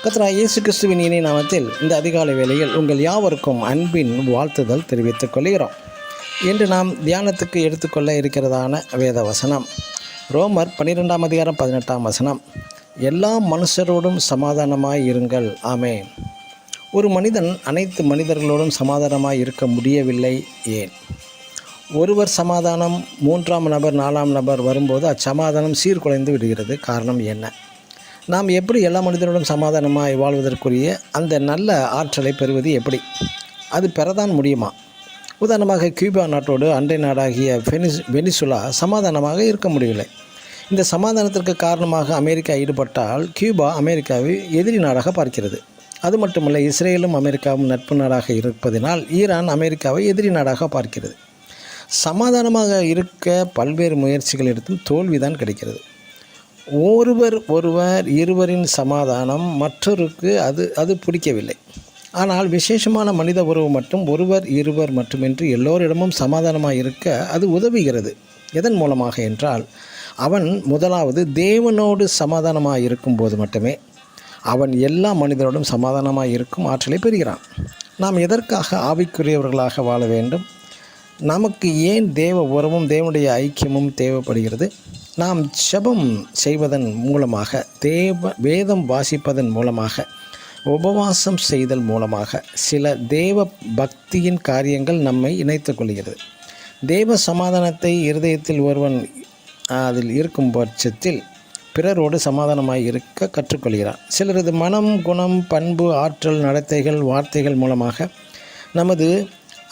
கர்த்தராகிய இயேசு கிறிஸ்துவின் இனிய நாமத்தில் இந்த அதிகாலை வேளையில் உங்கள் யாவருக்கும் அன்பின் வாழ்த்துதல் தெரிவித்துக் கொள்கிறோம். இன்று நாம் தியானத்துக்கு எடுத்துக்கொள்ள இருக்கிறதான வேத வசனம் ரோமர் 12ஆம் அதிகாரம் 18ஆம் வசனம். எல்லா மனுஷரோடும் சமாதானமாய் இருங்கள். ஆமென். ஒரு மனிதன் அனைத்து மனிதர்களோடும் சமாதானமாய் இருக்க முடியவில்லை. ஏன்? ஒருவர் சமாதானம், மூன்றாம் நபர், நாலாம் நபர் வரும்போது அச்சமாதானம் சீர்குலைந்து விடுகிறது. காரணம் என்ன? நாம் எப்படி எல்லா மனிதனோடும் சமாதானமாய் வாழ்வதற்குரிய அந்த நல்ல ஆற்றலை பெறுவது எப்படி? அது பெறதான் முடியுமா? உதாரணமாக கியூபா நாட்டோடு அண்டை நாடாகிய வெனிசுலா சமாதானமாக இருக்க முடியவில்லை. இந்த சமாதானத்திற்கு காரணமாக அமெரிக்கா ஈடுபட்டால் கியூபா அமெரிக்காவை எதிரி நாடாக பார்க்கிறது. அது மட்டுமல்ல, இஸ்ரேலும் அமெரிக்காவும் நட்பு நாடாக இருப்பதினால் ஈரான் அமெரிக்காவை எதிரி நாடாக பார்க்கிறது. சமாதானமாக இருக்க பல்வேறு முயற்சிகள் எடுத்தும் தோல்விதான் கிடைக்கிறது. ஒருவர் இருவரின் சமாதானம் மற்றொருக்கு அது பிடிக்கவில்லை. ஆனால் விசேஷமான மனித உறவு மட்டும் ஒருவர் இருவர் மட்டுமின்றி எல்லோரிடமும் சமாதானமாக இருக்க அது உதவுகிறது. எதன் மூலமாக என்றால், அவன் முதலாவது தேவனோடு சமாதானமாக இருக்கும்போது மட்டுமே அவன் எல்லா மனிதரோடும் சமாதானமாக இருக்கும் ஆற்றலை பெறுகிறான். நாம் எதற்காக ஆவிக்குரியவர்களாக வாழ வேண்டும்? நமக்கு ஏன் தேவ உறவும் தேவனுடைய ஐக்கியமும் தேவைப்படுகிறது? நாம் ஜெபம் செய்வதன் மூலமாக, வேதம் வாசிப்பதன் மூலமாக, உபவாசம் செய்தல் மூலமாக சில தேவ பக்தியின் காரியங்கள் நம்மை இணைத்து கொள்கிறது. தேவ சமாதானத்தை இருதயத்தில் ஒருவன் அதில் இருக்கும் பட்சத்தில் பிறரோடு சமாதானமாய் இருக்க கற்றுக்கொள்கிறான். சிலரது மனம், குணம், பண்பு, ஆற்றல், நடத்தைகள், வார்த்தைகள் மூலமாக நமது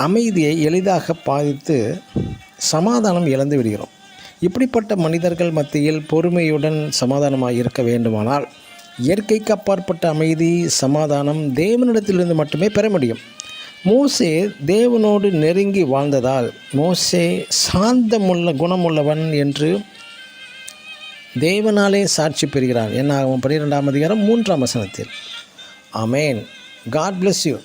அமைதியை எளிதாக பாதித்து சமாதானம் இழந்து விடுகிறோம். இப்படிப்பட்ட மனிதர்கள் மத்தியில் பொறுமையுடன் சமாதானமாக இருக்க வேண்டுமானால் இயற்கைக்கு அப்பாற்பட்ட அமைதி, சமாதானம் தேவனிடத்திலிருந்து மட்டுமே பெற முடியும். மோசே தேவனோடு நெருங்கி வாழ்ந்ததால் மோசே சாந்தமுள்ள குணமுள்ளவன் என்று தேவனாலே சாட்சி பெறுகிறான். என்னாகும் 12ஆம் அதிகாரம் 3ஆம் வசனத்தில். ஆமென். God bless you.